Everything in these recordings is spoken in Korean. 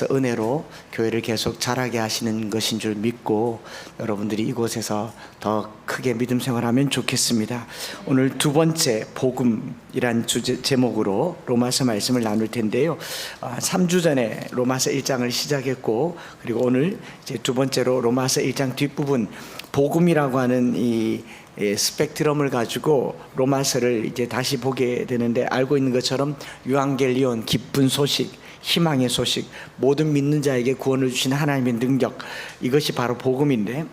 은혜로 교회를 계속 자라게 하시는 것인 줄 믿고 여러분들이 이곳에서 더 크게 믿음 생활하면 좋겠습니다. 오늘 두 번째 복음이란 제목으로 로마서 말씀을 나눌 텐데요. 3주 전에 로마서 1장을 시작했고, 그리고 오늘 이제 두 번째로 로마서 1장 뒷부분 복음이라고 하는 이 스펙트럼을 가지고 로마서를 이제 다시 보게 되는데, 알고 있는 것처럼 유앙겔리온, 기쁜 소식, 희망의 소식, 모든 믿는 자에게 구원을 주신 하나님의 능력, 이것이 바로 복음인데,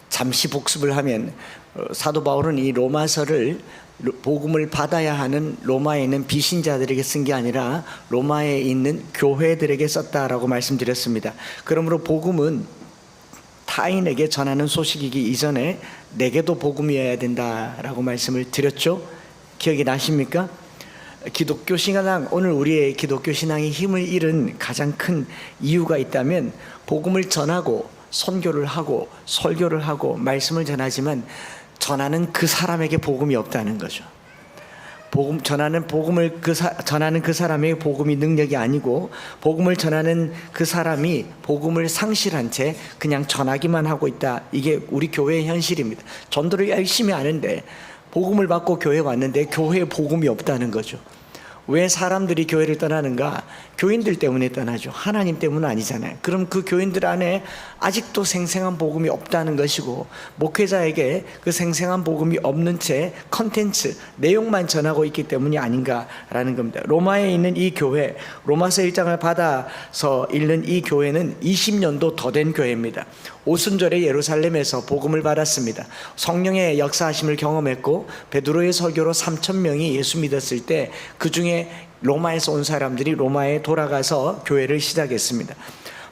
잠시 복습을 하면 사도 바울은 이 로마서를 복음을 받아야 하는 로마에 있는 비신자들에게 쓴 게 아니라 로마에 있는 교회들에게 썼다라고 말씀드렸습니다. 그러므로 복음은 타인에게 전하는 소식이기 이전에 내게도 복음이어야 된다라고 말씀을 드렸죠. 기억이 나십니까? 기독교 신앙, 오늘 우리의 기독교 신앙이 힘을 잃은 가장 큰 이유가 있다면, 복음을 전하고 선교를 하고 설교를 하고 말씀을 전하지만 전하는 그 사람에게 복음이 없다는 거죠. 전하는 그 사람의 복음이 능력이 아니고, 복음을 전하는 그 사람이 복음을 상실한 채 그냥 전하기만 하고 있다. 이게 우리 교회의 현실입니다. 전도를 열심히 하는데, 복음을 받고 교회에 왔는데 교회에 복음이 없다는 거죠. 왜 사람들이 교회를 떠나는가? 교인들 때문에 떠나죠. 하나님 때문은 아니잖아요. 그럼 그 교인들 안에 아직도 생생한 복음이 없다는 것이고, 목회자에게 그 생생한 복음이 없는 채 컨텐츠, 내용만 전하고 있기 때문이 아닌가라는 겁니다. 로마에 있는 이 교회, 로마서 1장을 받아서 읽는 이 교회는 20년도 더 된 교회입니다. 오순절에 예루살렘에서 복음을 받았습니다. 성령의 역사하심을 경험했고, 베드로의 설교로 3,000명이 예수 믿었을 때 그 중에 로마에서 온 사람들이 로마에 돌아가서 교회를 시작했습니다.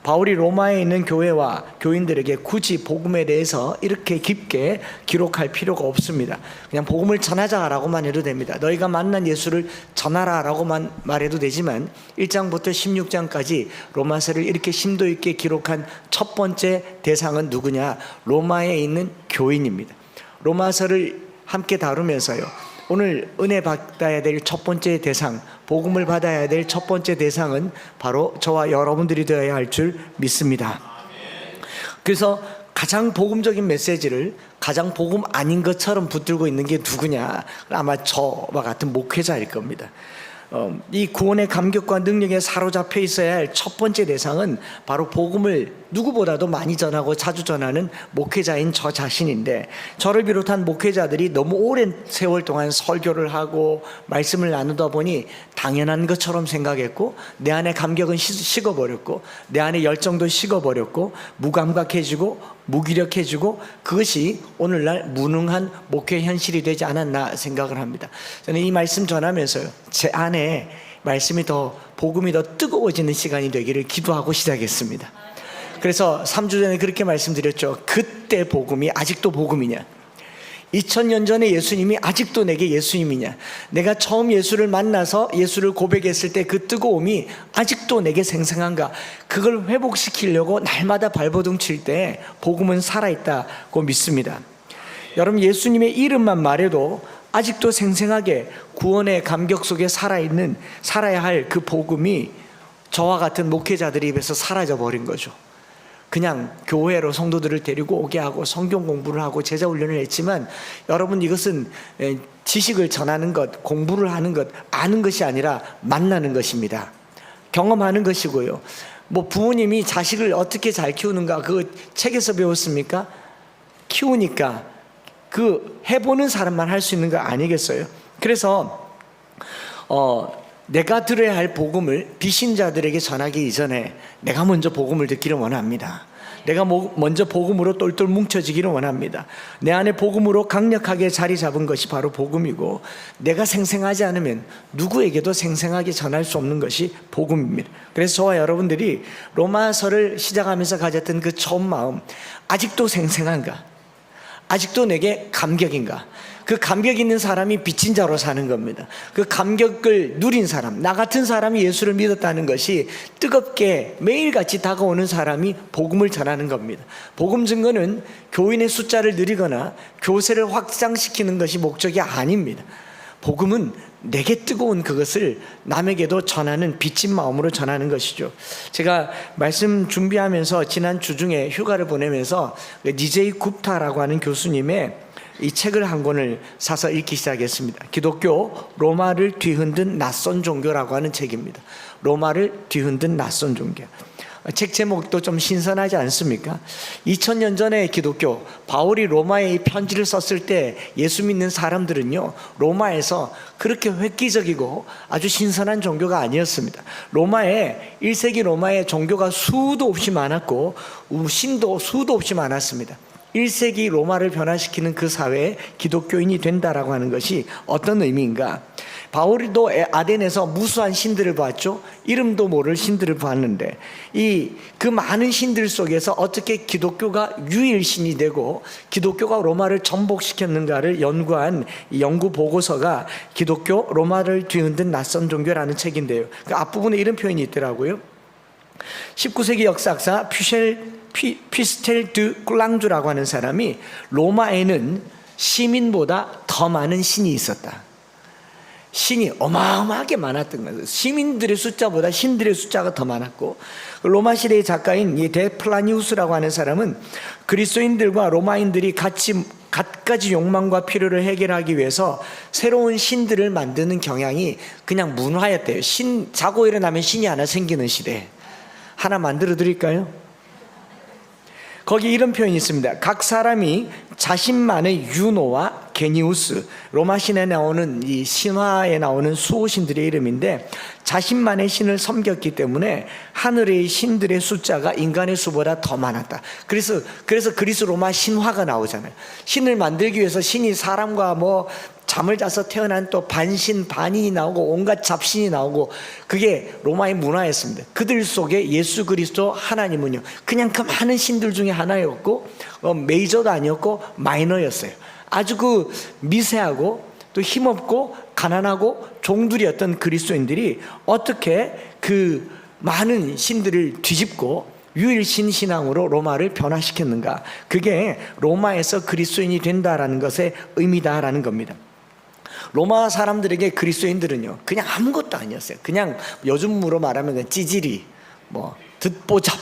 바울이 로마에 있는 교회와 교인들에게 굳이 복음에 대해서 이렇게 깊게 기록할 필요가 없습니다. 그냥 복음을 전하자라고만 해도 됩니다. 너희가 만난 예수를 전하라라고만 말해도 되지만, 1장부터 16장까지 로마서를 이렇게 심도 있게 기록한 첫 번째 대상은 누구냐? 로마에 있는 교인입니다. 로마서를 함께 다루면서요, 오늘 은혜 받아야 될 첫 번째 대상, 복음을 받아야 될 첫 번째 대상은 바로 저와 여러분들이 되어야 할 줄 믿습니다. 그래서 가장 복음적인 메시지를 가장 복음 아닌 것처럼 붙들고 있는 게 누구냐? 아마 저와 같은 목회자일 겁니다. 이 구원의 감격과 능력에 사로잡혀 있어야 할 첫 번째 대상은 바로 복음을 누구보다도 많이 전하고 자주 전하는 목회자인 저 자신인데, 저를 비롯한 목회자들이 너무 오랜 세월 동안 설교를 하고 말씀을 나누다 보니 당연한 것처럼 생각했고, 내 안에 감격은 식어버렸고, 내 안에 열정도 식어버렸고, 무감각해지고 무기력해지고, 그것이 오늘날 무능한 목회 현실이 되지 않았나 생각을 합니다. 저는 이 말씀 전하면서요, 제 안에 말씀이 복음이 더 뜨거워지는 시간이 되기를 기도하고 시작했습니다. 그래서 3주 전에 그렇게 말씀드렸죠. 그때 복음이 아직도 복음이냐? 2000년 전에 예수님이 아직도 내게 예수님이냐? 내가 처음 예수를 만나서 예수를 고백했을 때 그 뜨거움이 아직도 내게 생생한가? 그걸 회복시키려고 날마다 발버둥 칠 때 복음은 살아있다고 믿습니다. 여러분, 예수님의 이름만 말해도 아직도 생생하게 구원의 감격 속에 살아야 할 그 복음이 저와 같은 목회자들의 입에서 사라져버린 거죠. 그냥 교회로 성도들을 데리고 오게 하고 성경 공부를 하고 제자 훈련을 했지만, 여러분, 이것은 지식을 전하는 것, 공부를 하는 것, 아는 것이 아니라 만나는 것입니다. 경험하는 것이고요. 부모님이 자식을 어떻게 잘 키우는가, 그 책에서 배웠습니까? 키우니까 그 해보는 사람만 할 수 있는 거 아니겠어요? 그래서 내가 들어야 할 복음을 비신자들에게 전하기 이전에 내가 먼저 복음을 듣기를 원합니다. 내가 먼저 복음으로 똘똘 뭉쳐지기를 원합니다. 내 안에 복음으로 강력하게 자리 잡은 것이 바로 복음이고, 내가 생생하지 않으면 누구에게도 생생하게 전할 수 없는 것이 복음입니다. 그래서 저와 여러분들이 로마서를 시작하면서 가졌던 그 처음 마음, 아직도 생생한가? 아직도 내게 감격인가? 그 감격 있는 사람이 빚진 자로 사는 겁니다. 그 감격을 누린 사람, 나 같은 사람이 예수를 믿었다는 것이 뜨겁게 매일같이 다가오는 사람이 복음을 전하는 겁니다. 복음 증거는 교인의 숫자를 늘리거나 교세를 확장시키는 것이 목적이 아닙니다. 복음은 내게 뜨거운 그것을 남에게도 전하는 빚진 마음으로 전하는 것이죠. 제가 말씀 준비하면서 지난 주중에 휴가를 보내면서 니제이 굽타라고 하는 교수님의 이 책을 한 권을 사서 읽기 시작했습니다. 기독교 로마를 뒤흔든 낯선 종교라고 하는 책입니다. 로마를 뒤흔든 낯선 종교. 책 제목도 좀 신선하지 않습니까? 2000년 전에 기독교, 바울이 로마에 이 편지를 썼을 때 예수 믿는 사람들은요, 로마에서 그렇게 획기적이고 아주 신선한 종교가 아니었습니다. 1세기 로마에 종교가 수도 없이 많았고 신도 수도 없이 많았습니다. 1세기 로마를 변화시키는 그 사회에 기독교인이 된다라고 하는 것이 어떤 의미인가? 바울도 아덴에서 무수한 신들을 봤죠. 이름도 모를 신들을 봤는데 그 많은 신들 속에서 어떻게 기독교가 유일신이 되고 기독교가 로마를 전복시켰는가를 연구한 연구 보고서가 기독교 로마를 뒤흔든 낯선 종교라는 책인데요. 그 앞부분에 이런 표현이 있더라고요. 19세기 역사학자 피스텔 드 꿀랑주라고 하는 사람이 로마에는 시민보다 더 많은 신이 있었다. 신이 어마어마하게 많았던 거예요. 시민들의 숫자보다 신들의 숫자가 더 많았고, 로마 시대의 작가인 이 데플라니우스라고 하는 사람은 그리스도인들과 로마인들이 갖가지 욕망과 필요를 해결하기 위해서 새로운 신들을 만드는 경향이 그냥 문화였대요. 자고 일어나면 신이 하나 생기는 시대. 하나 만들어 드릴까요? 거기 이런 표현이 있습니다. 각 사람이 자신만의 유노와 게니우스, 로마 신에 나오는 이 신화에 나오는 수호신들의 이름인데, 자신만의 신을 섬겼기 때문에 하늘의 신들의 숫자가 인간의 수보다 더 많았다. 그래서 그리스 로마 신화가 나오잖아요. 신을 만들기 위해서 신이 사람과 잠을 자서 태어난 또 반신 반인이 나오고 온갖 잡신이 나오고, 그게 로마의 문화였습니다. 그들 속에 예수 그리스도 하나님은요, 그냥 그 많은 신들 중에 하나였고, 메이저도 아니었고 마이너였어요. 아주 그 미세하고 또 힘없고 가난하고 종들이었던 그리스도인들이 어떻게 그 많은 신들을 뒤집고 유일신 신앙으로 로마를 변화시켰는가? 그게 로마에서 그리스도인이 된다라는 것의 의미다라는 겁니다. 로마 사람들에게 그리스도인들은요, 그냥 아무것도 아니었어요. 그냥 요즘으로 말하면 찌질이, 듣보잡,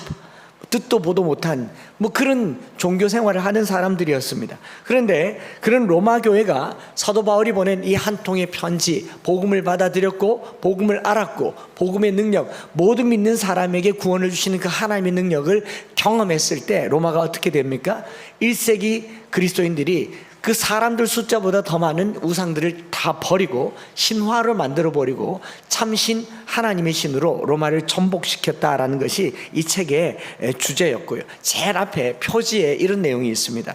듣도 보도 못한 그런 종교 생활을 하는 사람들이었습니다. 그런데 그런 로마 교회가 사도 바울이 보낸 이 한 통의 편지, 복음을 받아들였고 복음을 알았고 복음의 능력, 모든 믿는 사람에게 구원을 주시는 그 하나님의 능력을 경험했을 때 로마가 어떻게 됩니까? 1세기 그리스도인들이 그 사람들 숫자보다 더 많은 우상들을 다 버리고 신화를 만들어버리고 참신 하나님의 신으로 로마를 전복시켰다라는 것이 이 책의 주제였고요. 제일 앞에 표지에 이런 내용이 있습니다.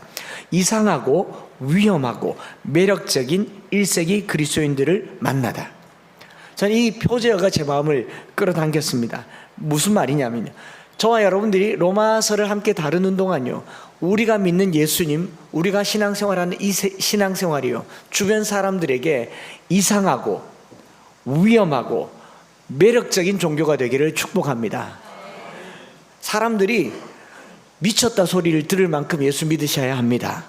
이상하고 위험하고 매력적인 1세기 그리스도인들을 만나다. 저는 이 표제어가 제 마음을 끌어당겼습니다. 무슨 말이냐면요, 저와 여러분들이 로마서를 함께 다루는 동안요, 우리가 믿는 예수님, 우리가 신앙생활하는 이 신앙생활이요, 주변 사람들에게 이상하고 위험하고 매력적인 종교가 되기를 축복합니다. 사람들이 미쳤다 소리를 들을 만큼 예수 믿으셔야 합니다.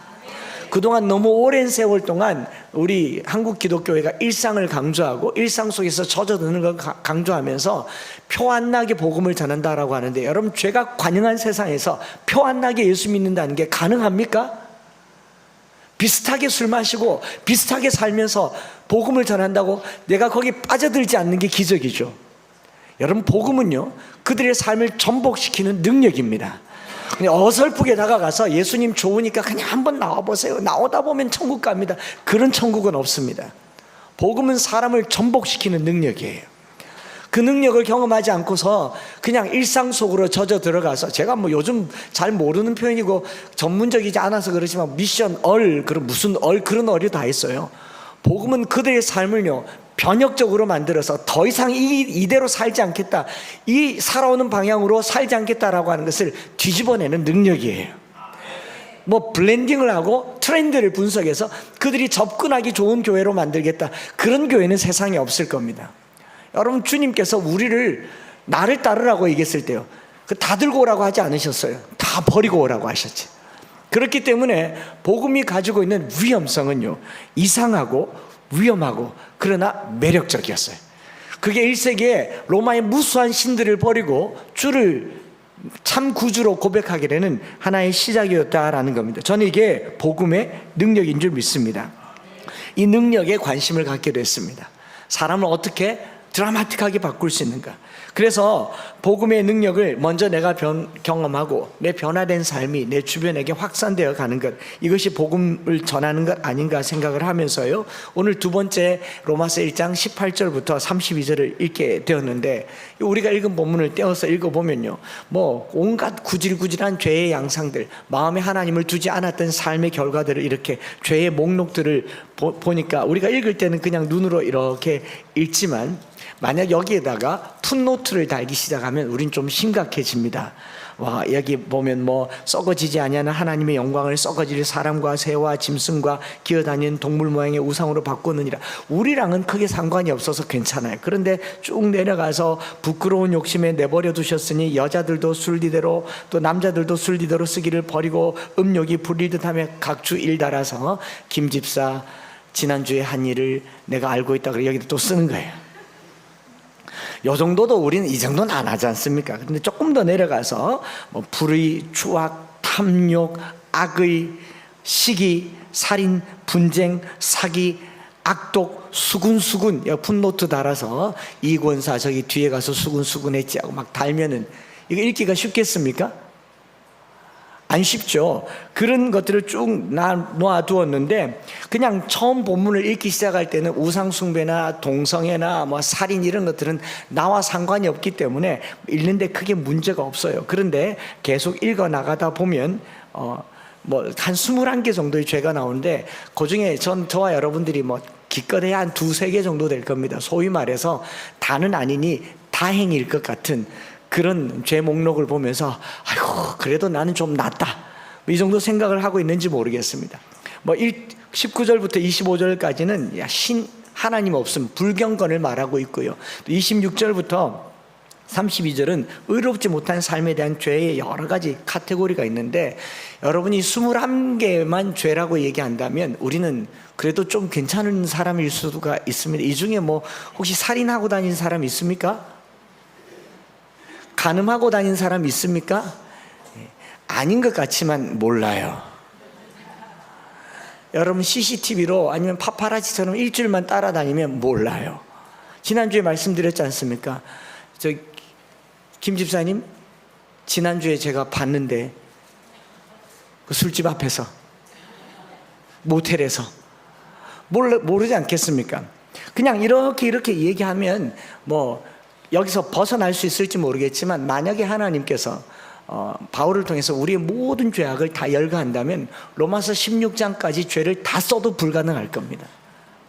그동안 너무 오랜 세월 동안 우리 한국 기독교회가 일상을 강조하고 일상 속에서 젖어드는 걸 강조하면서 표 안 나게 복음을 전한다라고 하는데, 여러분, 죄가 관영한 세상에서 표 안 나게 예수 믿는다는 게 가능합니까? 비슷하게 술 마시고 비슷하게 살면서 복음을 전한다고 내가 거기 빠져들지 않는 게 기적이죠. 여러분, 복음은요, 그들의 삶을 전복시키는 능력입니다. 그냥 어설프게 다가가서 예수님 좋으니까 그냥 한번 나와보세요, 나오다 보면 천국 갑니다, 그런 천국은 없습니다. 복음은 사람을 전복시키는 능력이에요. 그 능력을 경험하지 않고서 그냥 일상 속으로 젖어 들어가서, 제가 요즘 잘 모르는 표현이고 전문적이지 않아서 그렇지만 미션 그런 얼이 다 있어요. 복음은 그들의 삶을요, 변혁적으로 만들어서 더 이상 이대로 살지 않겠다, 이 살아오는 방향으로 살지 않겠다라고 하는 것을 뒤집어내는 능력이에요. 블렌딩을 하고 트렌드를 분석해서 그들이 접근하기 좋은 교회로 만들겠다, 그런 교회는 세상에 없을 겁니다. 여러분, 주님께서 나를 따르라고 얘기했을 때요, 다 들고 오라고 하지 않으셨어요. 다 버리고 오라고 하셨지. 그렇기 때문에 복음이 가지고 있는 위험성은요, 이상하고 위험하고 그러나 매력적이었어요. 그게 1세기에 로마의 무수한 신들을 버리고 주를 참 구주로 고백하게 되는 하나의 시작이었다라는 겁니다. 저는 이게 복음의 능력인 줄 믿습니다. 이 능력에 관심을 갖게 됐습니다. 사람을 어떻게 드라마틱하게 바꿀 수 있는가. 그래서 복음의 능력을 먼저 내가 경험하고 내 변화된 삶이 내 주변에게 확산되어 가는 것, 이것이 복음을 전하는 것 아닌가 생각을 하면서요, 오늘 두 번째 로마서 1장 18절부터 32절을 읽게 되었는데, 우리가 읽은 본문을 떼어서 읽어보면요, 뭐 온갖 구질구질한 죄의 양상들, 마음에 하나님을 두지 않았던 삶의 결과들을 이렇게 죄의 목록들을 보니까 우리가 읽을 때는 그냥 눈으로 이렇게 읽지만, 만약 여기에다가 풋노트를 달기 시작하면 우린 좀 심각해집니다. 와, 여기 보면 뭐 썩어지지 아니하는 하나님의 영광을 썩어질 사람과 새와 짐승과 기어다니는 동물 모양의 우상으로 바꾸느니라. 우리랑은 크게 상관이 없어서 괜찮아요. 그런데 쭉 내려가서 부끄러운 욕심에 내버려 두셨으니 여자들도 술리대로 또 남자들도 술리대로 쓰기를 버리고 음욕이 불리듯 하며 각주 일달아서 김집사 지난주에 한 일을 내가 알고 있다 그래 여기다 또 쓰는 거예요. 요 정도도 우리는 이 정도는 안 하지 않습니까? 그런데 조금 더 내려가서 뭐 불의, 추악, 탐욕, 악의, 시기, 살인, 분쟁, 사기, 악독, 수군수군, 풋노트 달아서 이권사 저기 뒤에 가서 수군수군했지 하고 막 달면은 이거 읽기가 쉽겠습니까? 안 쉽죠. 그런 것들을 쭉 놓아두었는데, 그냥 처음 본문을 읽기 시작할 때는 우상숭배나 동성애나 뭐 살인 이런 것들은 나와 상관이 없기 때문에 읽는데 크게 문제가 없어요. 그런데 계속 읽어 나가다 보면 뭐 한 21개 정도의 죄가 나오는데, 그 중에 저와 여러분들이 뭐 기껏해야 한 2-3개 정도 될 겁니다. 소위 말해서 다는 아니니 다행일 것 같은 그런 죄 목록을 보면서 아이고 그래도 나는 좀 낫다, 이 정도 생각을 하고 있는지 모르겠습니다. 뭐 19절부터 25절까지는 하나님 없음, 불경건을 말하고 있고요. 26절부터 32절은 의롭지 못한 삶에 대한 죄의 여러 가지 카테고리가 있는데, 여러분이 21개만 죄라고 얘기한다면 우리는 그래도 좀 괜찮은 사람일 수가 있습니다. 이 중에 뭐 혹시 살인하고 다니는 사람 있습니까? 간음하고 다니는 사람 있습니까? 아닌 것 같지만 몰라요. 여러분 CCTV로 아니면 파파라치처럼 일주일만 따라다니면 몰라요. 지난주에 말씀드렸지 않습니까? 김 집사님, 지난주에 제가 봤는데 그 술집 앞에서 모텔에서 모르지 않겠습니까? 그냥 이렇게 얘기하면 뭐 여기서 벗어날 수 있을지 모르겠지만, 만약에 하나님께서 바울을 통해서 우리의 모든 죄악을 다 열거한다면 로마서 16장까지 죄를 다 써도 불가능할 겁니다.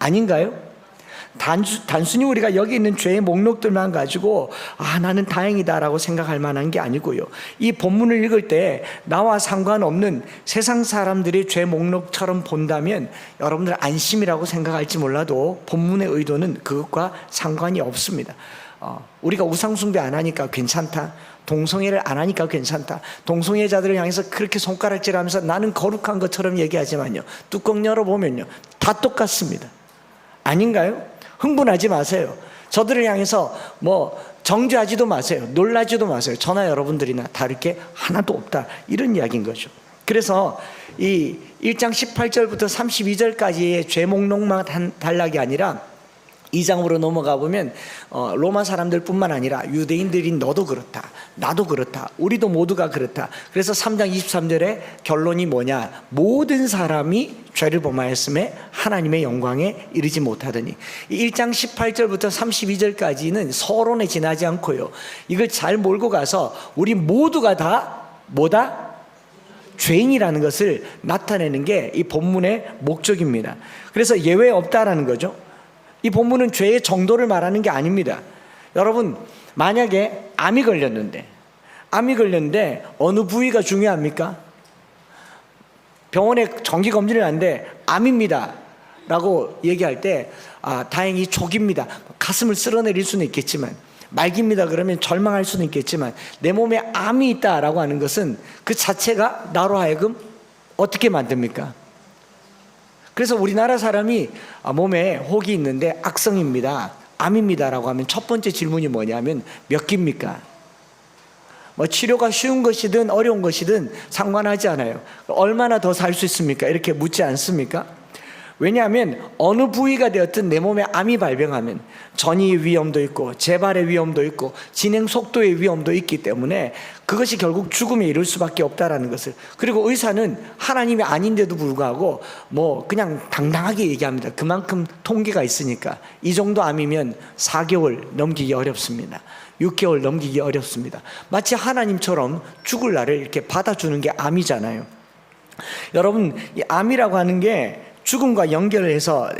아닌가요? 단순히 우리가 여기 있는 죄의 목록들만 가지고 나는 다행이다라고 생각할 만한 게 아니고요, 이 본문을 읽을 때 나와 상관없는 세상 사람들의 죄 목록처럼 본다면 여러분들 안심이라고 생각할지 몰라도 본문의 의도는 그것과 상관이 없습니다. 우리가 우상숭배 안 하니까 괜찮다, 동성애를 안 하니까 괜찮다, 동성애자들을 향해서 그렇게 손가락질하면서 나는 거룩한 것처럼 얘기하지만요, 뚜껑 열어보면요 다 똑같습니다. 아닌가요? 흥분하지 마세요. 저들을 향해서 뭐 정죄하지도 마세요. 놀라지도 마세요. 저나 여러분들이나 다를 게 하나도 없다, 이런 이야기인 거죠. 그래서 이 1장 18절부터 32절까지의 죄 목록만 단락이 아니라 2장으로 넘어가 보면 로마 사람들 뿐만 아니라 유대인들인 너도 그렇다, 나도 그렇다, 우리도 모두가 그렇다. 그래서 3장 23절에 결론이 뭐냐, 모든 사람이 죄를 범하였음에 하나님의 영광에 이르지 못하더니. 이 1장 18절부터 32절까지는 서론에 지나지 않고요, 이걸 잘 몰고 가서 우리 모두가 다 뭐다? 죄인이라는 것을 나타내는 게 이 본문의 목적입니다. 그래서 예외 없다라는 거죠. 이 본문은 죄의 정도를 말하는 게 아닙니다. 여러분, 만약에 암이 걸렸는데 어느 부위가 중요합니까? 병원에 정기검진을 하는데 암입니다 라고 얘기할 때 다행히 족입니다, 가슴을 쓸어내릴 수는 있겠지만, 말깁니다 그러면 절망할 수는 있겠지만, 내 몸에 암이 있다라고 하는 것은 그 자체가 나로 하여금 어떻게 만듭니까? 그래서 우리나라 사람이 몸에 혹이 있는데 악성입니다, 암입니다라고 하면 첫 번째 질문이 뭐냐면 몇 기입니까? 뭐 치료가 쉬운 것이든 어려운 것이든 상관하지 않아요. 얼마나 더 살 수 있습니까? 이렇게 묻지 않습니까? 왜냐하면 어느 부위가 되었든 내 몸에 암이 발병하면 전이의 위험도 있고 재발의 위험도 있고 진행 속도의 위험도 있기 때문에 그것이 결국 죽음에 이를 수밖에 없다라는 것을, 그리고 의사는 하나님이 아닌데도 불구하고 뭐 그냥 당당하게 얘기합니다. 그만큼 통계가 있으니까 이 정도 암이면 4개월 넘기기 어렵습니다. 6개월 넘기기 어렵습니다. 마치 하나님처럼 죽을 날을 이렇게 받아주는 게 암이잖아요. 여러분, 이 암이라고 하는 게 죽음과 연결해서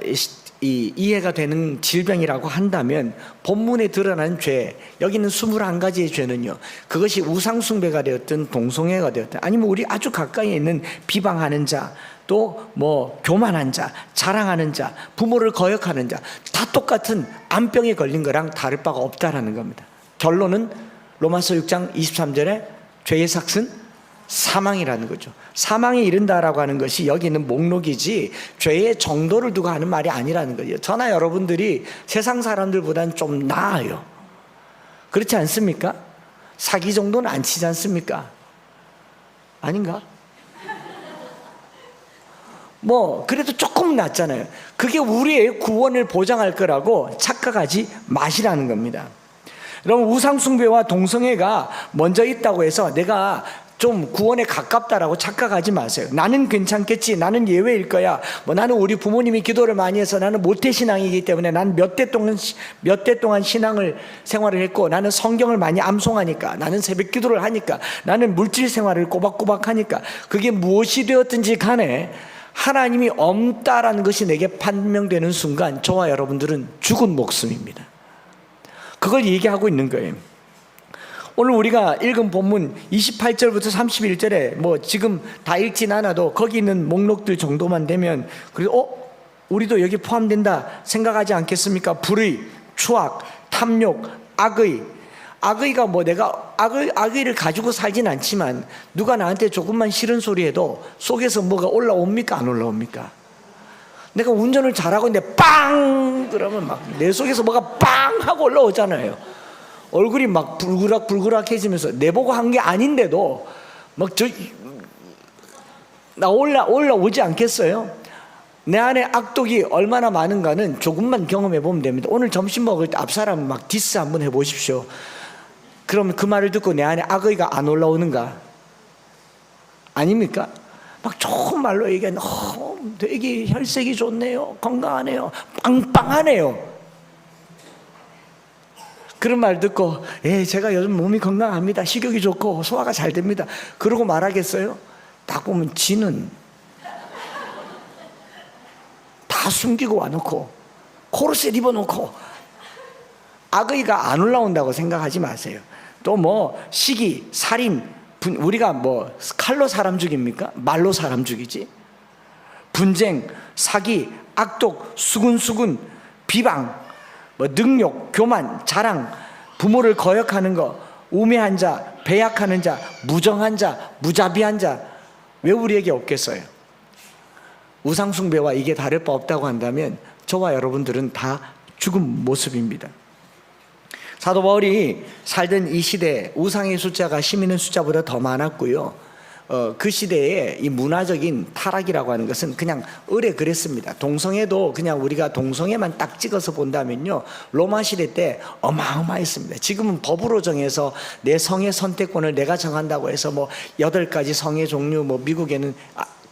이해가 되는 질병이라고 한다면 본문에 드러난 죄, 여기는 21가지의 죄는요, 그것이 우상숭배가 되었든 동성애가 되었든 아니면 우리 아주 가까이에 있는 비방하는 자, 또 뭐 교만한 자, 자랑하는 자, 부모를 거역하는 자, 다 똑같은 암병에 걸린 거랑 다를 바가 없다라는 겁니다. 결론은 로마서 6장 23절에 죄의 삭은 사망이라는 거죠. 사망에 이른다라고 하는 것이 여기 있는 목록이지 죄의 정도를 두고 하는 말이 아니라는 거예요. 저나 여러분들이 세상 사람들보다는 좀 나아요. 그렇지 않습니까? 사기 정도는 안 치지 않습니까? 아닌가? 뭐 그래도 조금 낫잖아요. 그게 우리의 구원을 보장할 거라고 착각하지 마시라는 겁니다. 여러분, 우상숭배와 동성애가 먼저 있다고 해서 내가 좀 구원에 가깝다라고 착각하지 마세요. 나는 괜찮겠지, 나는 예외일 거야, 뭐 나는 우리 부모님이 기도를 많이 해서 나는 모태신앙이기 때문에 나는 몇 대 동안 신앙을 생활을 했고, 나는 성경을 많이 암송하니까, 나는 새벽 기도를 하니까, 나는 물질 생활을 꼬박꼬박 하니까, 그게 무엇이 되었든지 간에 하나님이 없다라는 것이 내게 판명되는 순간 저와 여러분들은 죽은 목숨입니다. 그걸 얘기하고 있는 거예요. 오늘 우리가 읽은 본문 28절부터 31절에 뭐 지금 다 읽진 않아도 거기 있는 목록들 정도만 되면, 그리고 우리도 여기 포함된다 생각하지 않겠습니까? 불의, 추악, 탐욕, 악의가 뭐 내가 악의를 가지고 살진 않지만 누가 나한테 조금만 싫은 소리 해도 속에서 뭐가 올라옵니까? 안 올라옵니까? 내가 운전을 잘하고 있는데 빵! 그러면 막 내 속에서 뭐가 빵! 하고 올라오잖아요. 얼굴이 막 불그락해지면서 내보고 한 게 아닌데도 막 올라오지 않겠어요? 내 안에 악독이 얼마나 많은가는 조금만 경험해 보면 됩니다. 오늘 점심 먹을 때 앞사람 막 디스 한번 해보십시오. 그러면 그 말을 듣고 내 안에 악의가 안 올라오는가? 아닙니까? 막 좋은 말로 얘기하는, 되게 혈색이 좋네요, 건강하네요, 빵빵하네요. 그런 말 듣고 제가 요즘 몸이 건강합니다, 식욕이 좋고 소화가 잘 됩니다, 그러고 말하겠어요? 딱 보면 지는 다 숨기고 와놓고 코르셋 입어놓고 악의가 안 올라온다고 생각하지 마세요. 또 뭐 시기, 살인, 우리가 뭐 칼로 사람 죽입니까? 말로 사람 죽이지. 분쟁, 사기, 악독, 수군수군, 비방, 뭐 능욕, 교만, 자랑, 부모를 거역하는 거, 우매한 자, 배약하는 자, 무정한 자, 무자비한 자, 왜 우리에게 없겠어요? 우상숭배와 이게 다를 바 없다고 한다면 저와 여러분들은 다 죽은 모습입니다. 사도 바울이 살던 이 시대에 우상의 숫자가 시민의 숫자보다 더 많았고요. 그 시대에 이 문화적인 타락이라고 하는 것은 그냥 의례 그랬습니다. 동성애도 그냥 우리가 동성애만 딱 찍어서 본다면요, 로마 시대 때 어마어마했습니다. 지금은 법으로 정해서 내 성의 선택권을 내가 정한다고 해서 뭐 8가지 성의 종류, 뭐 미국에는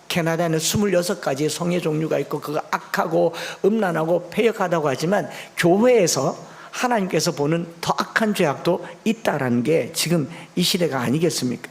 캐나다는 26가지의 성의 종류가 있고 그거 악하고 음란하고 폐역하다고 하지만 교회에서 하나님께서 보는 더 악한 죄악도 있다라는 게 지금 이 시대가 아니겠습니까?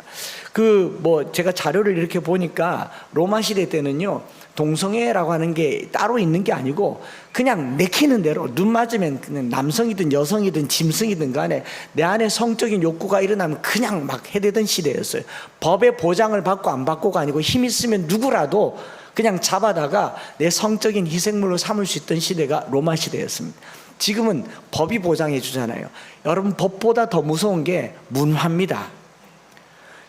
제가 자료를 이렇게 보니까 로마 시대 때는요, 동성애라고 하는 게 따로 있는 게 아니고 그냥 내키는 대로 눈 맞으면 그냥 남성이든 여성이든 짐승이든 간에 내 안에 성적인 욕구가 일어나면 그냥 막 해대던 시대였어요. 법의 보장을 받고 안 받고가 아니고 힘 있으면 누구라도 그냥 잡아다가 내 성적인 희생물로 삼을 수 있던 시대가 로마 시대였습니다. 지금은 법이 보장해 주잖아요. 여러분, 법보다 더 무서운 게 문화입니다.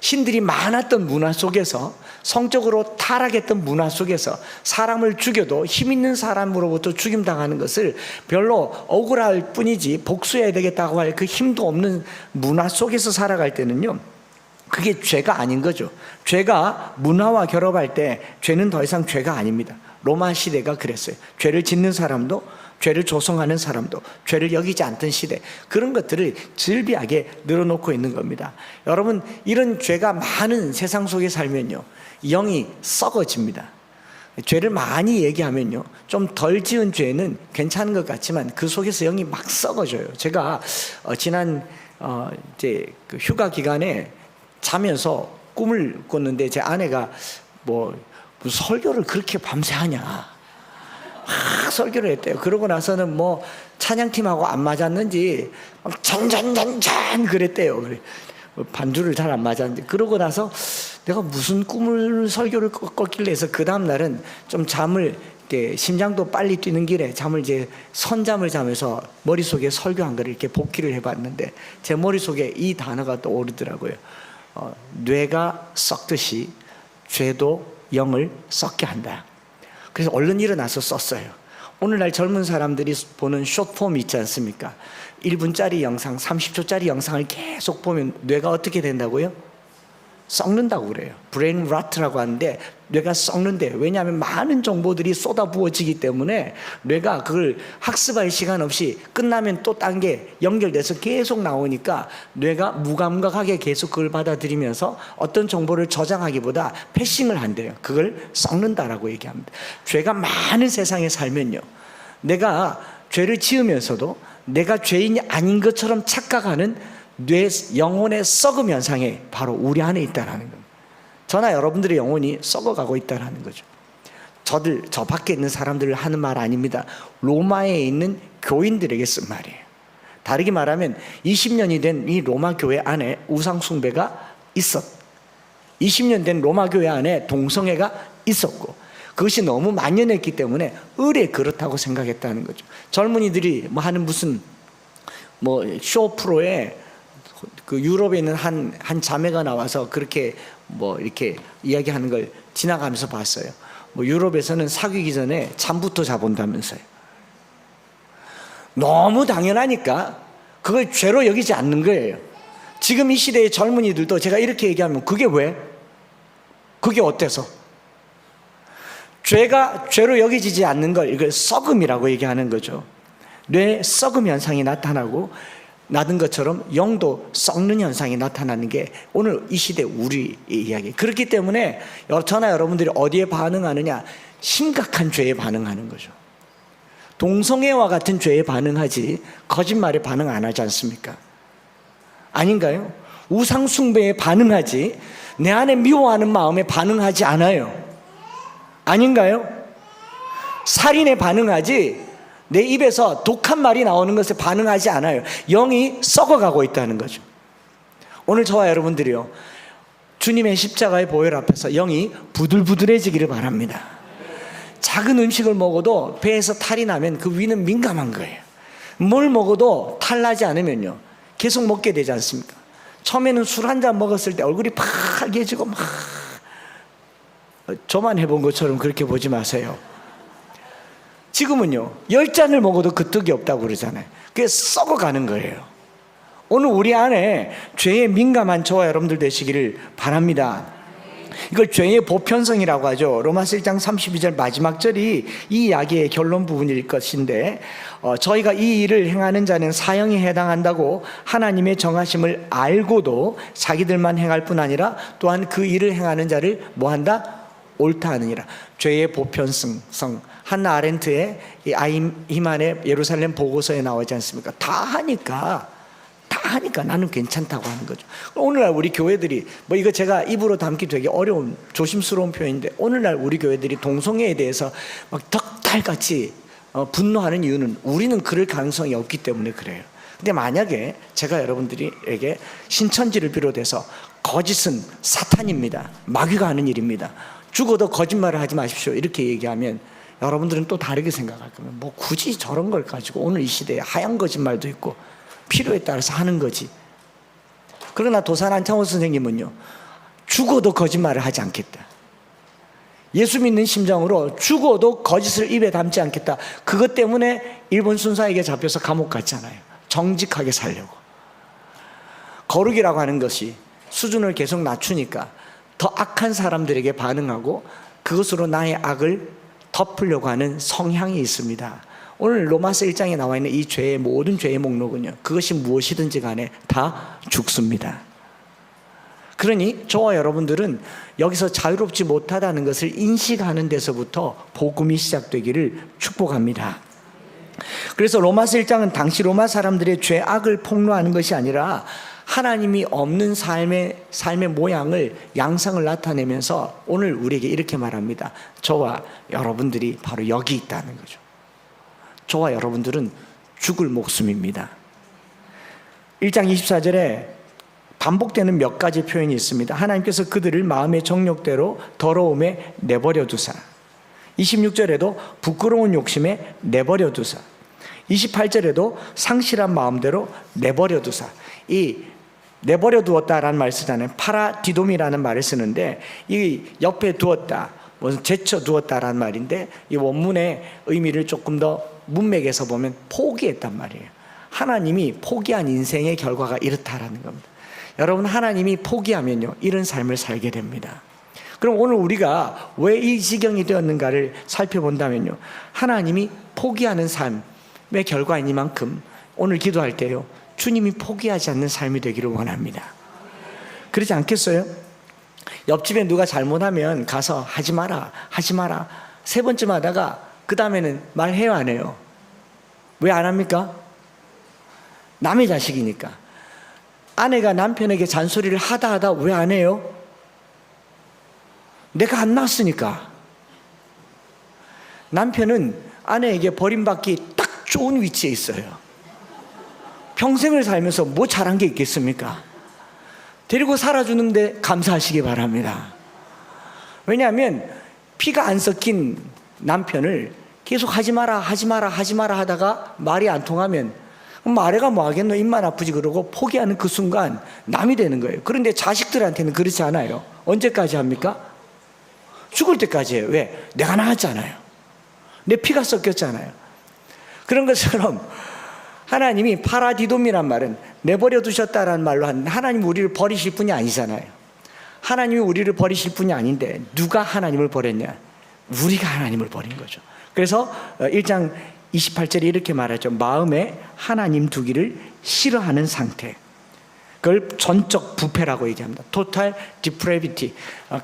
신들이 많았던 문화 속에서, 성적으로 타락했던 문화 속에서 사람을 죽여도 힘 있는 사람으로부터 죽임당하는 것을 별로 억울할 뿐이지 복수해야 되겠다고 할 그 힘도 없는 문화 속에서 살아갈 때는요, 그게 죄가 아닌 거죠. 죄가 문화와 결합할 때 죄는 더 이상 죄가 아닙니다. 로마 시대가 그랬어요. 죄를 짓는 사람도, 죄를 조성하는 사람도, 죄를 여기지 않던 시대, 그런 것들을 즐비하게 늘어놓고 있는 겁니다. 여러분, 이런 죄가 많은 세상 속에 살면요, 영이 썩어집니다. 죄를 많이 얘기하면요, 좀 덜 지은 죄는 괜찮은 것 같지만 그 속에서 영이 막 썩어져요. 제가 지난 이제 그 휴가 기간에 자면서 꿈을 꿨는데, 제 아내가 무슨 설교를 그렇게 밤새 하냐, 막 설교를 했대요. 그러고 나서는 찬양팀하고 안 맞았는지 막 잔잔잔잔 그랬대요. 그래, 반주를 잘 안 맞았는데, 그러고 나서 내가 무슨 설교를 꿨길래 해서 그 다음날은 좀 잠을, 심장도 빨리 뛰는 길에 잠을 이제 선잠을 자면서 머릿속에 설교한 거를 이렇게 복기를 해봤는데, 제 머릿속에 이 단어가 또 오르더라고요. 뇌가 썩듯이 죄도 영을 썩게 한다. 그래서 얼른 일어나서 썼어요. 오늘날 젊은 사람들이 보는 숏폼 있지 않습니까? 1분짜리 영상, 30초짜리 영상을 계속 보면 뇌가 어떻게 된다고요? 썩는다고 그래요. 브레인 라트라고 하는데, 뇌가 썩는데, 왜냐하면 많은 정보들이 쏟아부어지기 때문에 뇌가 그걸 학습할 시간 없이 끝나면 또 딴 게 연결돼서 계속 나오니까 뇌가 무감각하게 계속 그걸 받아들이면서 어떤 정보를 저장하기보다 패싱을 한대요. 그걸 썩는다라고 얘기합니다. 죄가 많은 세상에 살면요, 내가 죄를 지으면서도 내가 죄인이 아닌 것처럼 착각하는 영혼의 썩음 현상이 바로 우리 안에 있다는 겁니다. 저나 여러분들의 영혼이 썩어가고 있다는 거죠. 저 밖에 있는 사람들을 하는 말 아닙니다. 로마에 있는 교인들에게 쓴 말이에요. 다르게 말하면 20년이 된 이 로마 교회 안에 우상 숭배가 20년 된 로마 교회 안에 동성애가 있었고, 그것이 너무 만연했기 때문에 의례 그렇다고 생각했다는 거죠. 젊은이들이 하는 무슨 쇼 프로에 그 유럽에 있는 한 자매가 나와서 그렇게 이렇게 이야기하는 걸 지나가면서 봤어요. 유럽에서는 사귀기 전에 잠부터 자본다면서요. 너무 당연하니까 그걸 죄로 여기지 않는 거예요. 지금 이 시대의 젊은이들도 제가 이렇게 얘기하면 그게 왜? 그게 어때서? 죄가 죄로 여기지지 않는 걸 이걸 썩음이라고 얘기하는 거죠. 뇌 썩음 현상이 나타나고 나는 것처럼 영도 썩는 현상이 나타나는 게 오늘 이 시대 우리의 이야기. 그렇기 때문에 저나 여러분들이 어디에 반응하느냐? 심각한 죄에 반응하는 거죠. 동성애와 같은 죄에 반응하지 거짓말에 반응 안 하지 않습니까? 아닌가요? 우상 숭배에 반응하지 내 안에 미워하는 마음에 반응하지 않아요. 아닌가요? 살인에 반응하지 내 입에서 독한 말이 나오는 것에 반응하지 않아요. 영이 썩어가고 있다는 거죠. 오늘 저와 여러분들이요, 주님의 십자가의 보혈 앞에서 영이 부들부들해지기를 바랍니다. 작은 음식을 먹어도 배에서 탈이 나면 그 위는 민감한 거예요. 뭘 먹어도 탈나지 않으면요, 계속 먹게 되지 않습니까? 처음에는 술 한 잔 먹었을 때 얼굴이 파개지고 막, 저만 해본 것처럼 그렇게 보지 마세요. 지금은요, 10잔을 먹어도 그 떡이 없다고 그러잖아요. 그게 썩어가는 거예요. 오늘 우리 안에 죄에 민감한 저와 여러분들 되시기를 바랍니다. 이걸 죄의 보편성이라고 하죠. 로마서 1장 32절 마지막 절이 이 이야기의 결론 부분일 것인데, 저희가 이 일을 행하는 자는 사형에 해당한다고 하나님의 정하심을 알고도 자기들만 행할 뿐 아니라 또한 그 일을 행하는 자를 뭐한다? 옳다 하느니라. 죄의 보편성, 한나 아렌트의 히만의 예루살렘 보고서에 나오지 않습니까? 다 하니까 나는 괜찮다고 하는 거죠. 오늘날 우리 교회들이 이거 제가 입으로 담기 되게 어려운 조심스러운 표현인데, 오늘날 우리 교회들이 동성애에 대해서 막 덕달같이 분노하는 이유는 우리는 그럴 가능성이 없기 때문에 그래요. 근데 만약에 제가 여러분들에게 신천지를 비롯해서 거짓은 사탄입니다, 마귀가 하는 일입니다, 죽어도 거짓말을 하지 마십시오, 이렇게 얘기하면 여러분들은 또 다르게 생각할 거면 굳이 저런 걸 가지고 오늘 이 시대에 하얀 거짓말도 있고 필요에 따라서 하는 거지. 그러나 도산 안창호 선생님은요, 죽어도 거짓말을 하지 않겠다. 예수 믿는 심정으로 죽어도 거짓을 입에 담지 않겠다. 그것 때문에 일본 순사에게 잡혀서 감옥 갔잖아요. 정직하게 살려고. 거룩이라고 하는 것이 수준을 계속 낮추니까 더 악한 사람들에게 반응하고 그것으로 나의 악을 덮으려고 하는 성향이 있습니다. 오늘 로마서 1장에 나와 있는 이 죄의 모든 죄의 목록은요, 그것이 무엇이든지 간에 다 죽습니다. 그러니 저와 여러분들은 여기서 자유롭지 못하다는 것을 인식하는 데서부터 복음이 시작되기를 축복합니다. 그래서 로마서 1장은 당시 로마 사람들의 죄악을 폭로하는 것이 아니라 하나님이 없는 삶의 모양을, 양상을 나타내면서 오늘 우리에게 이렇게 말합니다. 저와 여러분들이 바로 여기 있다는 거죠. 저와 여러분들은 죽을 목숨입니다. 1장 24절에 반복되는 몇 가지 표현이 있습니다. 하나님께서 그들을 마음의 정욕대로 더러움에 내버려 두사, 26절에도 부끄러운 욕심에 내버려 두사, 28절에도 상실한 마음대로 내버려 두사. 이 내버려 두었다라는 말을 쓰잖아요. 파라디돔이라는 말을 쓰는데 이 옆에 두었다, 제쳐 두었다라는 말인데 이 원문의 의미를 조금 더 문맥에서 보면 포기했단 말이에요. 하나님이 포기한 인생의 결과가 이렇다라는 겁니다. 여러분, 하나님이 포기하면요, 이런 삶을 살게 됩니다. 그럼 오늘 우리가 왜 이 지경이 되었는가를 살펴본다면요, 하나님이 포기하는 삶의 결과이니만큼 오늘 기도할 때요, 주님이 포기하지 않는 삶이 되기를 원합니다. 그렇지 않겠어요? 옆집에 누가 잘못하면 가서 하지 마라, 하지 마라. 세 번쯤 하다가 그 다음에는 말해요, 안 해요? 왜 안 합니까? 남의 자식이니까. 아내가 남편에게 잔소리를 하다 왜 안 해요? 내가 안 낳았으니까. 남편은 아내에게 버림받기 딱 좋은 위치에 있어요. 평생을 살면서 뭐 잘한 게 있겠습니까? 데리고 살아주는데 감사하시기 바랍니다. 왜냐하면 피가 안 섞인 남편을 계속 하지 마라, 하지 마라, 하지 마라 하다가 말이 안 통하면 말해가 뭐 하겠노, 입만 아프지 그러고 포기하는 그 순간 남이 되는 거예요. 그런데 자식들한테는 그렇지 않아요. 언제까지 합니까? 죽을 때까지 해요. 왜? 내가 낳았잖아요. 내 피가 섞였잖아요. 그런 것처럼 하나님이 파라디돔이란 말은 내버려 두셨다라는 말로 하나님이 우리를 버리실 분이 아니잖아요. 하나님이 우리를 버리실 분이 아닌데 누가 하나님을 버렸냐? 우리가 하나님을 버린 거죠. 그래서 1장 28절에 이렇게 말하죠. 마음에 하나님 두기를 싫어하는 상태. 그걸 전적 부패라고 얘기합니다. Total depravity.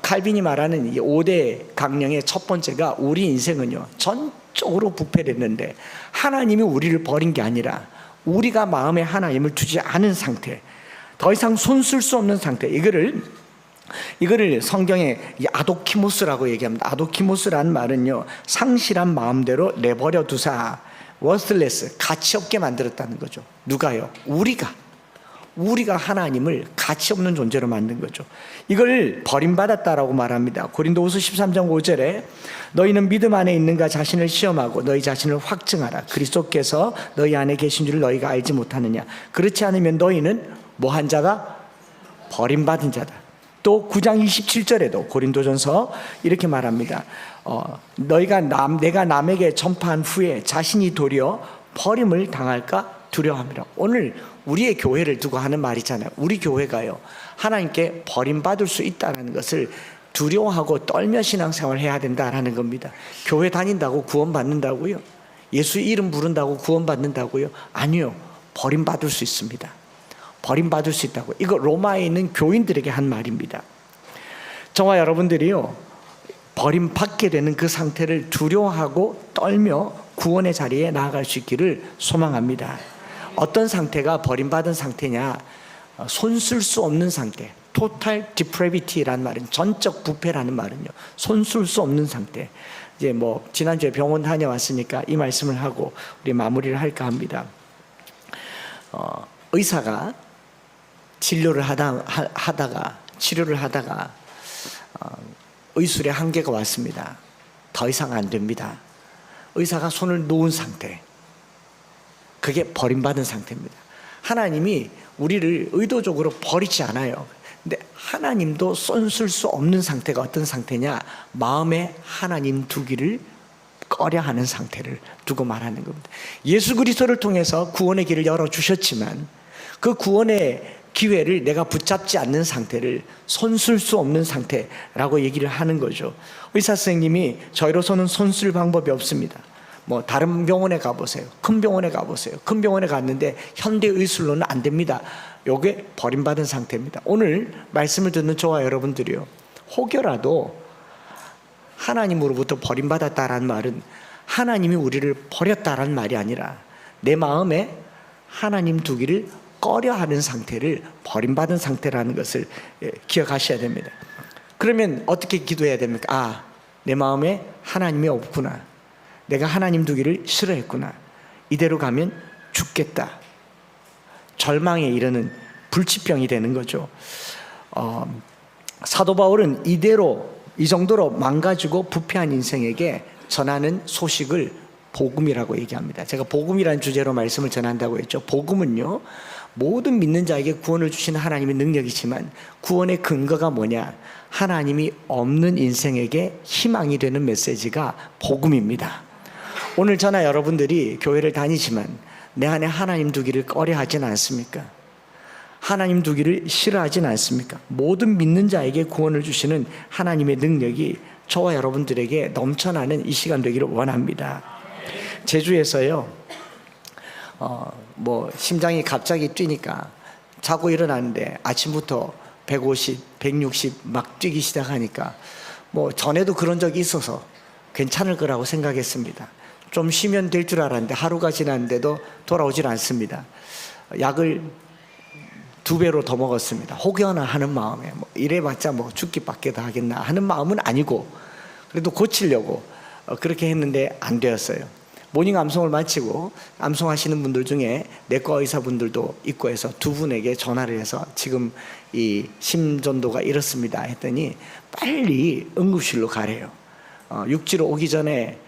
칼빈이 말하는 이 5대 강령의 첫 번째가 우리 인생은요, 전적으로 부패됐는데 하나님이 우리를 버린 게 아니라 우리가 마음에 하나님을 두지 않은 상태, 더 이상 손 쓸 수 없는 상태. 이거를 성경에 아도키모스라고 얘기합니다. 아도키모스라는 말은요, 상실한 마음대로 내버려 두사, worthless, 가치 없게 만들었다는 거죠. 누가요? 우리가 하나님을 가치 없는 존재로 만든 거죠. 이걸 버림받았다라고 말합니다. 고린도후서 13장 5절에 너희는 믿음 안에 있는가 자신을 시험하고 너희 자신을 확증하라. 그리스도께서 너희 안에 계신 줄 너희가 알지 못하느냐. 그렇지 않으면 너희는 뭐한 자가? 버림받은 자다. 또 9장 27절에도 고린도전서 이렇게 말합니다. 내가 남에게 전파한 후에 자신이 도리어 버림을 당할까 두려워합니다. 오늘 우리의 교회를 두고 하는 말이잖아요. 우리 교회가요, 하나님께 버림받을 수 있다는 것을 두려워하고 떨며 신앙생활을 해야 된다라는 겁니다. 교회 다닌다고 구원받는다고요? 예수 이름 부른다고 구원받는다고요? 아니요. 버림받을 수 있습니다. 버림받을 수 있다고. 이거 로마에 있는 교인들에게 한 말입니다. 저와 여러분들이요, 버림받게 되는 그 상태를 두려워하고 떨며 구원의 자리에 나아갈 수 있기를 소망합니다. 어떤 상태가 버림받은 상태냐? 손 쓸 수 없는 상태. Total depravity라는 말은, 전적 부패라는 말은요, 손 쓸 수 없는 상태. 이제 지난주에 병원 다녀왔으니까 이 말씀을 하고 우리 마무리를 할까 합니다. 의사가 치료를 하다가 의술의 한계가 왔습니다. 더 이상 안 됩니다. 의사가 손을 놓은 상태. 그게 버림받은 상태입니다. 하나님이 우리를 의도적으로 버리지 않아요. 근데 하나님도 손쓸 수 없는 상태가 어떤 상태냐? 마음에 하나님 두기를 꺼려하는 상태를 두고 말하는 겁니다. 예수 그리스도를 통해서 구원의 길을 열어주셨지만 그 구원의 기회를 내가 붙잡지 않는 상태를 손쓸 수 없는 상태라고 얘기를 하는 거죠. 의사 선생님이 저희로서는 손쓸 방법이 없습니다. 뭐 다른 병원에 가보세요. 큰 병원에 가보세요. 큰 병원에 갔는데 현대의술로는 안 됩니다. 요게 버림받은 상태입니다. 오늘 말씀을 듣는 저와 여러분들이요, 혹여라도 하나님으로부터 버림받았다라는 말은 하나님이 우리를 버렸다라는 말이 아니라 내 마음에 하나님 두기를 꺼려하는 상태를 버림받은 상태라는 것을 기억하셔야 됩니다. 그러면 어떻게 기도해야 됩니까? 내 마음에 하나님이 없구나, 내가 하나님 두기를 싫어했구나, 이대로 가면 죽겠다, 절망에 이르는 불치병이 되는 거죠. 사도 바울은 이 정도로 망가지고 부패한 인생에게 전하는 소식을 복음이라고 얘기합니다. 제가 복음이라는 주제로 말씀을 전한다고 했죠. 복음은요, 모든 믿는 자에게 구원을 주시는 하나님의 능력이지만 구원의 근거가 뭐냐? 하나님이 없는 인생에게 희망이 되는 메시지가 복음입니다. 오늘 저나 여러분들이 교회를 다니지만 내 안에 하나님 두기를 꺼려하진 않습니까? 하나님 두기를 싫어하진 않습니까? 모든 믿는 자에게 구원을 주시는 하나님의 능력이 저와 여러분들에게 넘쳐나는 이 시간 되기를 원합니다. 제주에서요, 심장이 갑자기 뛰니까 자고 일어났는데 아침부터 150, 160 막 뛰기 시작하니까 전에도 그런 적이 있어서 괜찮을 거라고 생각했습니다. 좀 쉬면 될 줄 알았는데 하루가 지났는데도 돌아오질 않습니다. 약을 2배로 더 먹었습니다. 혹여나 하는 마음에 이래봤자 죽기밖에 더 하겠나 하는 마음은 아니고 그래도 고치려고 그렇게 했는데 안 되었어요. 모닝 암송을 마치고 암송하시는 분들 중에 내과 의사분들도 있고 해서 2분에게 전화를 해서 지금 이 심전도가 이렇습니다 했더니 빨리 응급실로 가래요. 육지로 오기 전에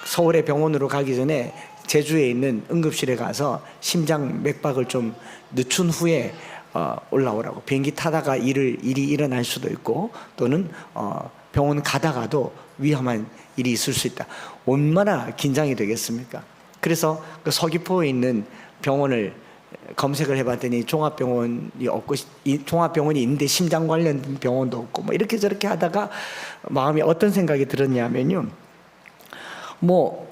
서울의 병원으로 가기 전에 제주에 있는 응급실에 가서 심장 맥박을 좀 늦춘 후에 올라오라고. 비행기 타다가 일이 일어날 수도 있고 또는 병원 가다가도 위험한 일이 있을 수 있다. 얼마나 긴장이 되겠습니까? 그래서 그 서귀포에 있는 병원을 검색을 해봤더니 종합병원이 없고, 종합병원이 있는데 심장 관련 병원도 없고 이렇게 저렇게 하다가 마음이 어떤 생각이 들었냐면요,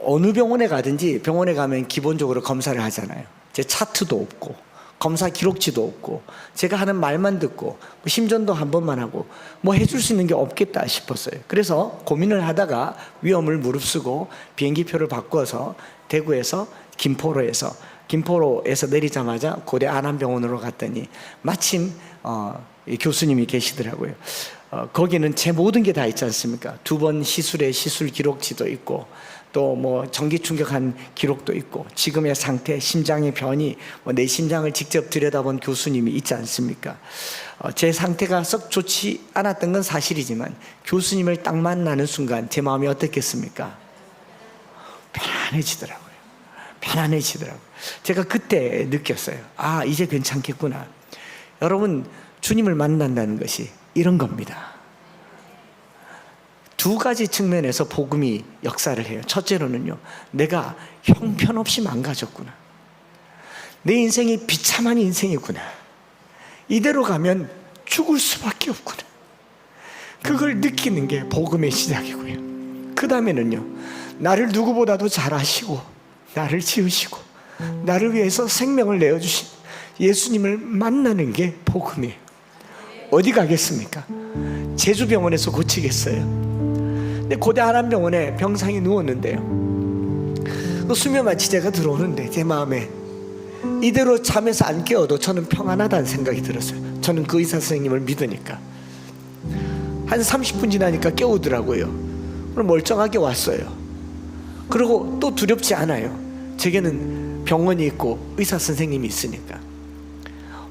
어느 병원에 가든지 병원에 가면 기본적으로 검사를 하잖아요. 제 차트도 없고 검사 기록지도 없고 제가 하는 말만 듣고 심전도 한 번만 하고 해줄 수 있는 게 없겠다 싶었어요. 그래서 고민을 하다가 위험을 무릅쓰고 비행기표를 바꿔서 대구에서 김포로에서 내리자마자 고대 안암병원으로 갔더니 마침 교수님이 계시더라고요. 거기는 제 모든 게 다 있지 않습니까? 2번 시술의 시술 기록지도 있고 또 전기 충격한 기록도 있고 지금의 상태, 심장의 변이, 내 심장을 직접 들여다본 교수님이 있지 않습니까? 제 상태가 썩 좋지 않았던 건 사실이지만 교수님을 딱 만나는 순간 제 마음이 어떻겠습니까? 편안해지더라고요. 제가 그때 느꼈어요. 이제 괜찮겠구나. 여러분, 주님을 만난다는 것이 이런 겁니다. 2가지 측면에서 복음이 역사를 해요. 첫째로는요, 내가 형편없이 망가졌구나. 내 인생이 비참한 인생이구나. 이대로 가면 죽을 수밖에 없구나. 그걸 느끼는 게 복음의 시작이고요. 그 다음에는요, 나를 누구보다도 잘 아시고 나를 지으시고 나를 위해서 생명을 내어주신 예수님을 만나는 게 복음이에요. 어디 가겠습니까? 제주병원에서 고치겠어요? 고대 안암병원에 병상에 누웠는데요, 수면 마취제가 들어오는데 제 마음에 이대로 잠에서 안 깨어도 저는 평안하다는 생각이 들었어요. 저는 그 의사 선생님을 믿으니까. 한 30분 지나니까 깨우더라고요. 그럼 멀쩡하게 왔어요. 그리고 또 두렵지 않아요. 제게는 병원이 있고 의사 선생님이 있으니까.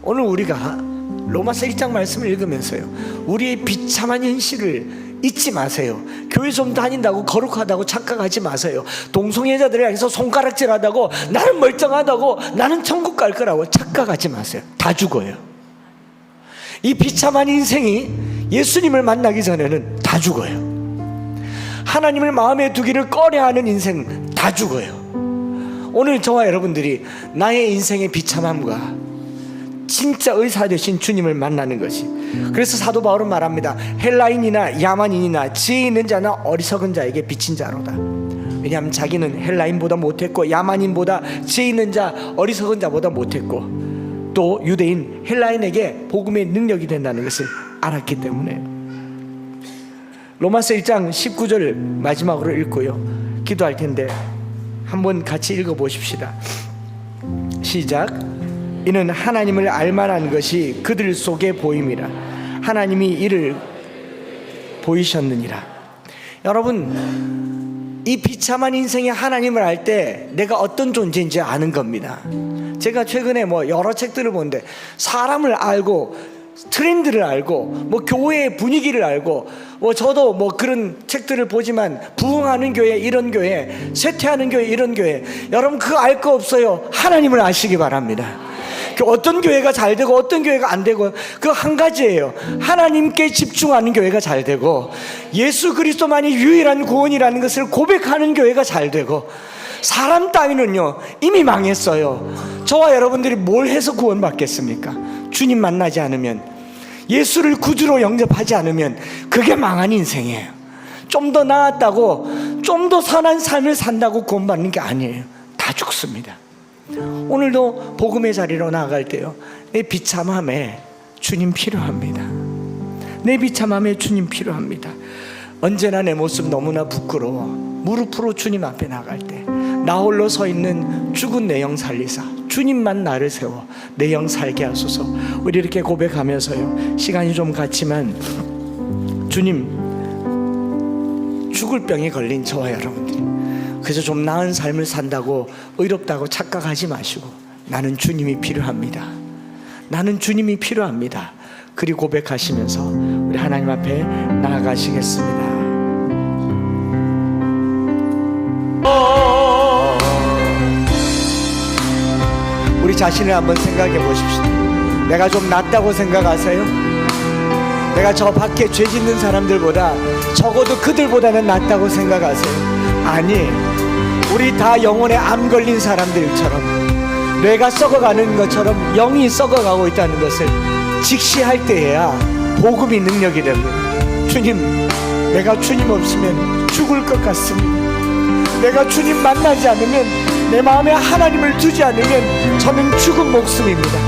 오늘 우리가 로마서 1장 말씀을 읽으면서요, 우리의 비참한 현실을 잊지 마세요. 교회 좀 다닌다고 거룩하다고 착각하지 마세요. 동성애자들을 향해서 손가락질하다고 나는 멀쩡하다고 나는 천국 갈 거라고 착각하지 마세요. 다 죽어요. 이 비참한 인생이 예수님을 만나기 전에는 다 죽어요. 하나님을 마음에 두기를 꺼려하는 인생 다 죽어요. 오늘 저와 여러분들이 나의 인생의 비참함과 진짜 의사 되신 주님을 만나는 것이, 그래서 사도 바울은 말합니다. 헬라인이나 야만인이나 지혜 있는 자나 어리석은 자에게 비친 자로다. 왜냐하면 자기는 헬라인보다 못했고, 야만인보다 지혜 있는 자, 어리석은 자보다 못했고, 또 유대인 헬라인에게 복음의 능력이 된다는 것을 알았기 때문에. 로마서 1장 19절 마지막으로 읽고요, 기도할 텐데 한번 같이 읽어보십시다. 시작. 이는 하나님을 알만한 것이 그들 속에 보임이라. 하나님이 이를 보이셨느니라. 여러분, 이 비참한 인생에 하나님을 알 때 내가 어떤 존재인지 아는 겁니다. 제가 최근에 여러 책들을 보는데, 사람을 알고 트렌드를 알고 교회의 분위기를 알고, 저도 그런 책들을 보지만, 부흥하는 교회 이런 교회, 쇠퇴하는 교회 이런 교회, 여러분 그거 알 거 없어요. 하나님을 아시기 바랍니다. 어떤 교회가 잘 되고 어떤 교회가 안 되고, 그 한 가지예요. 하나님께 집중하는 교회가 잘 되고, 예수 그리스도만이 유일한 구원이라는 것을 고백하는 교회가 잘 되고, 사람 따위는요 이미 망했어요. 저와 여러분들이 뭘 해서 구원받겠습니까? 주님 만나지 않으면, 예수를 구주로 영접하지 않으면 그게 망한 인생이에요. 좀 더 나았다고, 좀 더 선한 삶을 산다고 구원받는 게 아니에요. 다 죽습니다. 오늘도 복음의 자리로 나아갈 때요, 내 비참함에 주님 필요합니다. 내 비참함에 주님 필요합니다. 언제나 내 모습 너무나 부끄러워 무릎으로 주님 앞에 나갈 때, 나 홀로 서 있는 죽은 내 영 살리사 주님만 나를 세워 내 영 살게 하소서. 우리 이렇게 고백하면서요, 시간이 좀 갔지만, 주님, 죽을 병에 걸린 저와 여러분들이 그래서 좀 나은 삶을 산다고, 의롭다고 착각하지 마시고, 나는 주님이 필요합니다. 나는 주님이 필요합니다. 그리 고백하시면서 우리 하나님 앞에 나아가시겠습니다. 우리 자신을 한번 생각해 보십시오. 내가 좀 낫다고 생각하세요? 내가 저 밖에 죄 짓는 사람들보다, 적어도 그들보다는 낫다고 생각하세요? 아니, 우리 다 영혼에 암 걸린 사람들처럼, 뇌가 썩어가는 것처럼 영이 썩어가고 있다는 것을 직시할 때에야 복음이 능력이 됩니다. 주님, 내가 주님 없으면 죽을 것 같습니다. 내가 주님 만나지 않으면, 내 마음에 하나님을 두지 않으면 저는 죽은 목숨입니다.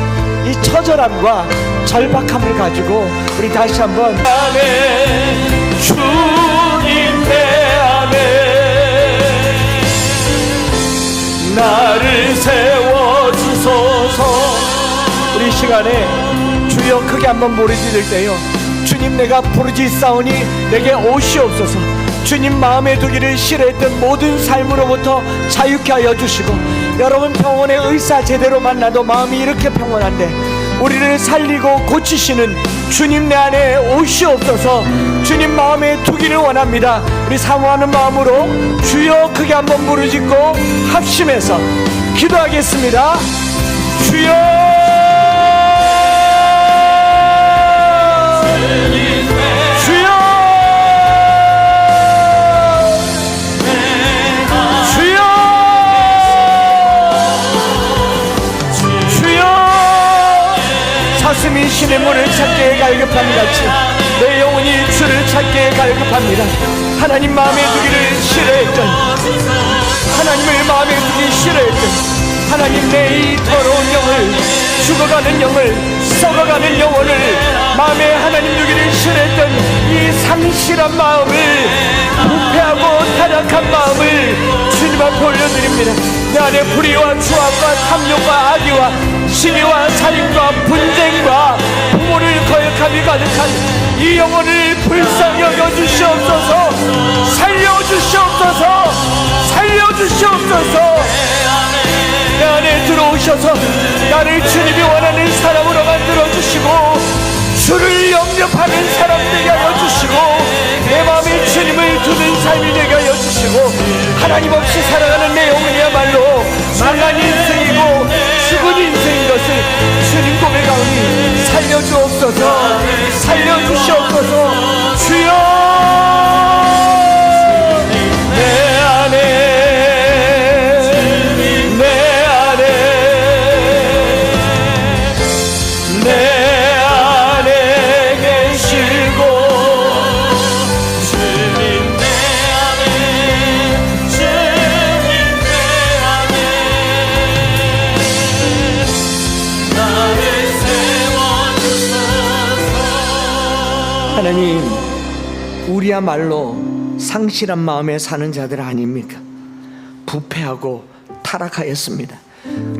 이 처절함과 절박함을 가지고 우리 다시 한번, 안에 주님 내 안에 나를 세워주소서. 우리 시간에 주여 크게 한번 부르짖을 때요, 주님 내가 부르짖사오니 내게 오시옵소서. 주님 마음에 두기를 싫어했던 모든 삶으로부터 자유케 하여 주시고, 여러분 평온의 의사 제대로 만나도 마음이 이렇게 평온한데 우리를 살리고 고치시는 주님 내 안에 오시옵소서. 주님 마음에 두기를 원합니다. 우리 사모하는 마음으로 주여 크게 한번 부르짖고 합심해서 기도하겠습니다. 주여, 주여, 주여, 주여. 사슴이 신의 문을 찾기에 갈급함 같이 내 영혼이 주를 찾기에 갈급합니다. 하나님 마음에 두기를 싫어했던, 하나님을 마음에 두기 싫어했던, 하나님 내 이 더러운 영을, 죽어가는 영을, 썩어가는 영혼을 마음에 하나님 두기를 싫어했던 이 상실한 마음을, 부패하고 타락한 마음을 주님 앞에 올려드립니다. 내 안에 불의와 추악과 탐욕과 악의와 시기와 살인과 분쟁과 부모를 거역함이 가득한 이 영혼을 불쌍히 여겨주시옵소서. 살려주시옵소서. 살려주시옵소서. 내 안에 들어오셔서 나를 주님이 원하는 사람으로 만들어주시고, 주를 영접하는 사람 되게 하여 주시고, 내 마음에 주님을 두는 삶이 되게 하여 주시고, 하나님 없이 살아가는 내 영혼이야말로 망한 인생이고 죽은 인생인 것을 주님 고백하오니 살려주옵소서. 살려주시옵소서. 살려주시옵소서. 주여, 내 안에 계시고 주님 내 안에 주님 내 안에 나를 세워주소서. 하나님, 우리야말로 상실한 마음에 사는 자들 아닙니까? 부패하고 타락하였습니다.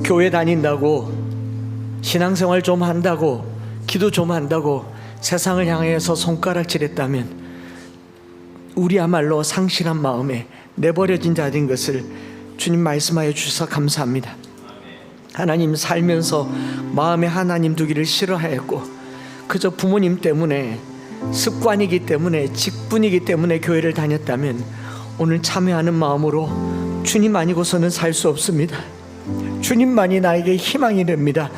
교회 다닌다고, 신앙생활 좀 한다고, 기도 좀 한다고 세상을 향해서 손가락질했다면 우리야말로 상실한 마음에 내버려진 자인 것을 주님 말씀하여 주셔서 감사합니다. 하나님, 살면서 마음에 하나님 두기를 싫어하였고 그저 부모님 때문에, 습관이기 때문에, 직분이기 때문에 교회를 다녔다면 오늘 참여하는 마음으로 주님 아니고서는 살 수 없습니다. 주님만이 나에게 희망이 됩니다.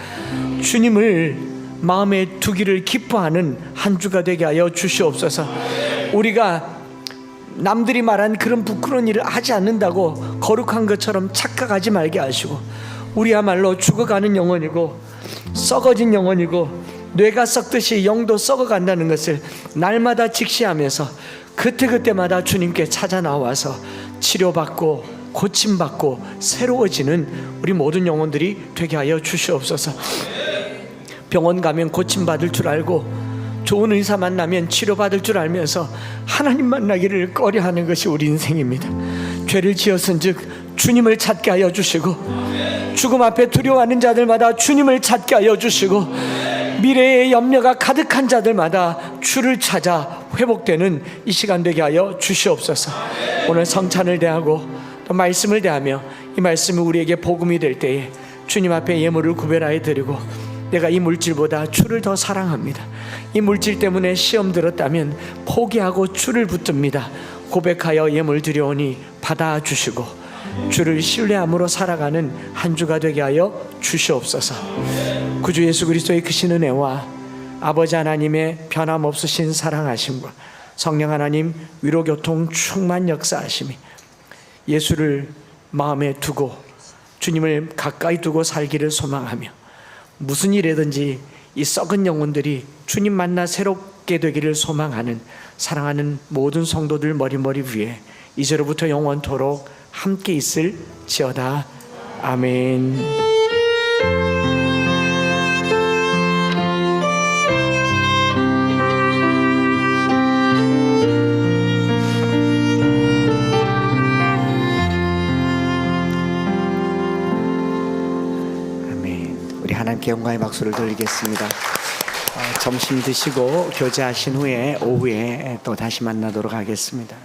주님을 마음에 두기를 기뻐하는 한 주가 되게 하여 주시옵소서. 우리가 남들이 말한 그런 부끄러운 일을 하지 않는다고 거룩한 것처럼 착각하지 말게 하시고, 우리야말로 죽어가는 영혼이고 썩어진 영혼이고 뇌가 썩듯이 영도 썩어간다는 것을 날마다 직시하면서 그때그때마다 주님께 찾아 나와서 치료받고 고침받고 새로워지는 우리 모든 영혼들이 되게 하여 주시옵소서. 병원 가면 고침받을 줄 알고 좋은 의사 만나면 치료받을 줄 알면서 하나님 만나기를 꺼려하는 것이 우리 인생입니다. 죄를 지었은즉 주님을 찾게 하여 주시고, 죽음 앞에 두려워하는 자들마다 주님을 찾게 하여 주시고, 미래의 염려가 가득한 자들마다 주를 찾아 회복되는 이 시간 되게 하여 주시옵소서. 오늘 성찬을 대하고 또 말씀을 대하며 이 말씀이 우리에게 복음이 될 때에 주님 앞에 예물을 구별하여 드리고, 내가 이 물질보다 주를 더 사랑합니다, 이 물질 때문에 시험 들었다면 포기하고 주를 붙듭니다 고백하여 예물 드려오니 받아주시고 주를 신뢰함으로 살아가는 한 주가 되게 하여 주시옵소서. 구주 예수 그리스도의 크신 은혜와 아버지 하나님의 변함없으신 사랑하심과 성령 하나님 위로교통 충만 역사하심이, 예수를 마음에 두고 주님을 가까이 두고 살기를 소망하며 무슨 일이든지 이 썩은 영혼들이 주님 만나 새롭게 되기를 소망하는 사랑하는 모든 성도들 머리머리 위에 이제로부터 영원토록 함께 있을지어다. 아멘. 하나님께 영광의 박수를 돌리겠습니다. 점심 드시고 교제하신 후에 오후에 또 다시 만나도록 하겠습니다.